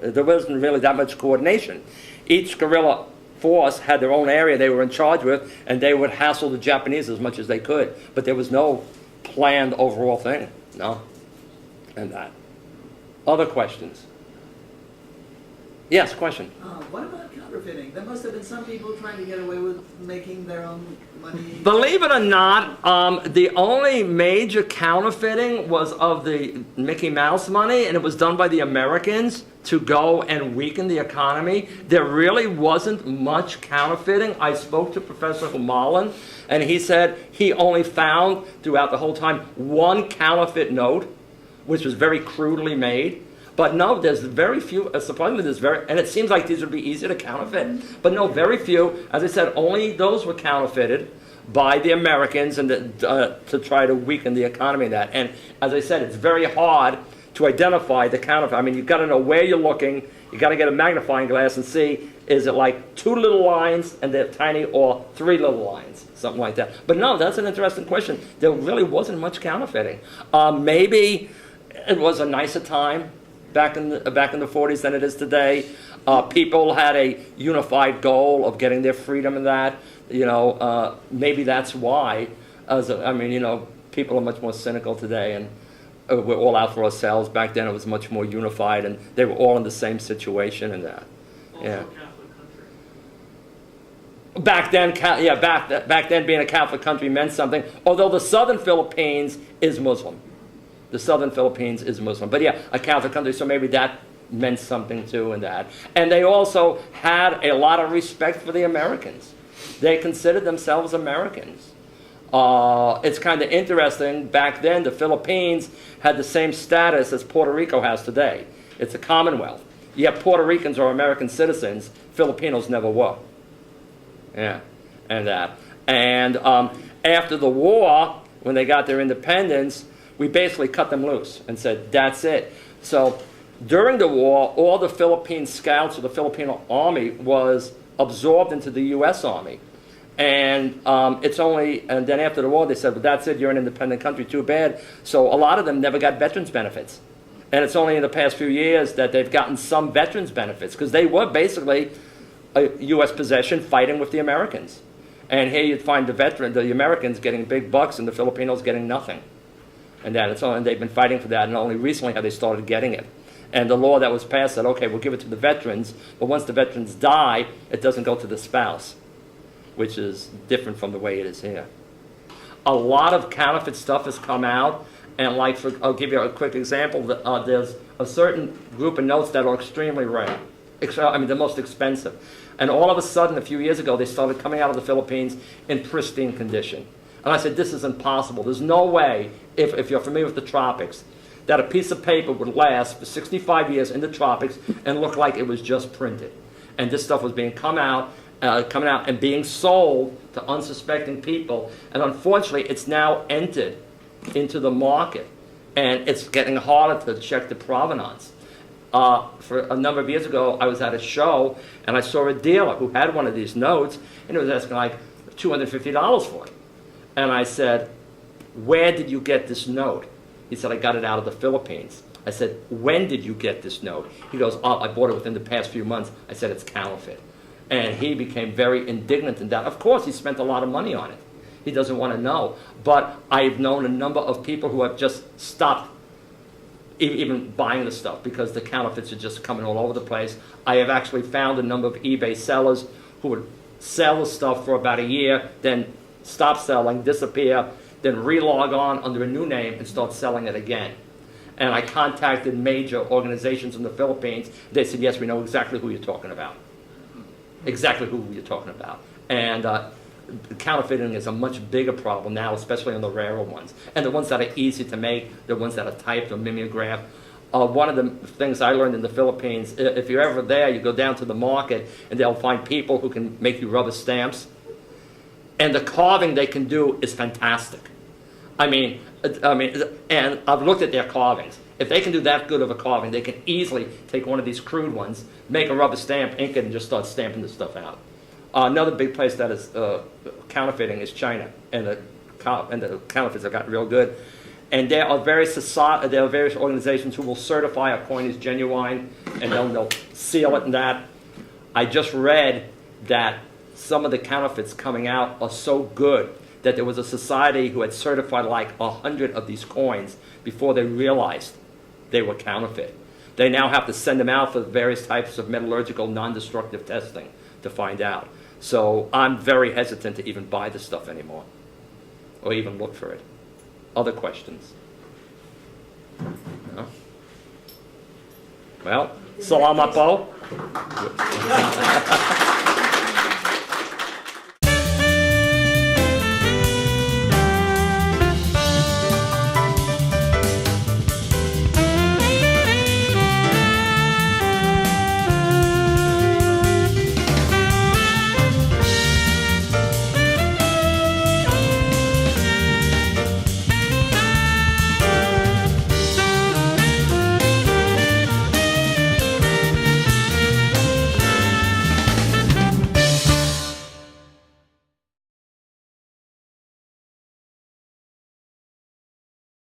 There wasn't really that much coordination. Each guerrilla force had their own area they were in charge with, and they would hassle the Japanese as much as they could. But there was no planned overall thing, no. And that. Other questions? Yes, question. What about counterfeiting? There must have been some people trying to get away with making their own money. Believe it or not, the only major counterfeiting was of the Mickey Mouse money, and it was done by the Americans to go and weaken the economy. There really wasn't much counterfeiting. I spoke to Professor Humalin, and he said he only found throughout the whole time one counterfeit note, which was very crudely made. But no, there's very few, surprisingly there's very, and it seems like these would be easy to counterfeit, but no, very few. As I said, only those were counterfeited by the Americans and to try to weaken the economy of that. And as I said, it's very hard to identify the counterfeit. I mean, you've got to know where you're looking, you've got to get a magnifying glass and see, is it like 2 little lines and they're tiny, or 3 little lines, something like that. But no, that's an interesting question. There really wasn't much counterfeiting. Maybe it was a nicer time back in the 40s than it is today. People had a unified goal of getting their freedom in that. Maybe that's why. People are much more cynical today, and we're all out for ourselves. Back then it was much more unified, and they were all in the same situation and that. Also Yeah. a Catholic country. Back then being a Catholic country meant something, although the southern Philippines is Muslim. The southern Philippines is Muslim. But yeah, a Catholic country, so maybe that meant something too in that. And they also had a lot of respect for the Americans. They considered themselves Americans. It's kind of interesting, back then the Philippines had the same status as Puerto Rico has today. It's a commonwealth. Yet Puerto Ricans are American citizens, Filipinos never were. Yeah, and that. And after the war, when they got their independence, we basically cut them loose and said, that's it. So during the war, all the Philippine scouts or the Filipino army was absorbed into the U.S. Army. And and then after the war, they said, well, that's it, you're an independent country, too bad. So a lot of them never got veterans benefits. And it's only in the past few years that they've gotten some veterans benefits, because they were basically a U.S. possession fighting with the Americans. And here you'd find the Americans getting big bucks and the Filipinos getting nothing. And they've been fighting for that, and only recently have they started getting it. And the law that was passed said, okay, we'll give it to the veterans, but once the veterans die, it doesn't go to the spouse, which is different from the way it is here. A lot of counterfeit stuff has come out, and I'll give you a quick example. There's a certain group of notes that are extremely rare, the most expensive. And all of a sudden, a few years ago, they started coming out of the Philippines in pristine condition. And I said, this is impossible. There's no way, if you're familiar with the tropics, that a piece of paper would last for 65 years in the tropics and look like it was just printed. And this stuff was coming out and being sold to unsuspecting people. And unfortunately, it's now entered into the market. And it's getting harder to check the provenance. For a number of years ago, I was at a show, and I saw a dealer who had one of these notes, and he was asking like $250 for it. And I said, where did you get this note? He said, I got it out of the Philippines. I said, when did you get this note? He goes, I bought it within the past few months. I said, it's counterfeit. And he became very indignant in that. Of course, he spent a lot of money on it. He doesn't want to know. But I've known a number of people who have just stopped even buying the stuff because the counterfeits are just coming all over the place. I have actually found a number of eBay sellers who would sell the stuff for about a year, then stop selling, disappear, then relog on under a new name and start selling it again. And I contacted major organizations in the Philippines. They said, yes, we know exactly who you're talking about. Exactly who you're talking about. And counterfeiting is a much bigger problem now, especially on the rarer ones. And the ones that are easy to make, the ones that are typed or mimeographed. One of the things I learned in the Philippines, if you're ever there, you go down to the market and they'll find people who can make you rubber stamps. And the carving they can do is fantastic. And I've looked at their carvings. If they can do that good of a carving, they can easily take one of these crude ones, make a rubber stamp, ink it, and just start stamping the stuff out. Another big place that is counterfeiting is China, and the counterfeits have gotten real good. And there are various organizations who will certify a coin as genuine, and they'll seal it and that. I just read that some of the counterfeits coming out are so good that there was a society who had certified like 100 of these coins before they realized they were counterfeit. They now have to send them out for various types of metallurgical non-destructive testing to find out. So I'm very hesitant to even buy this stuff anymore, or even look for it. Other questions? No? Well, salamat po.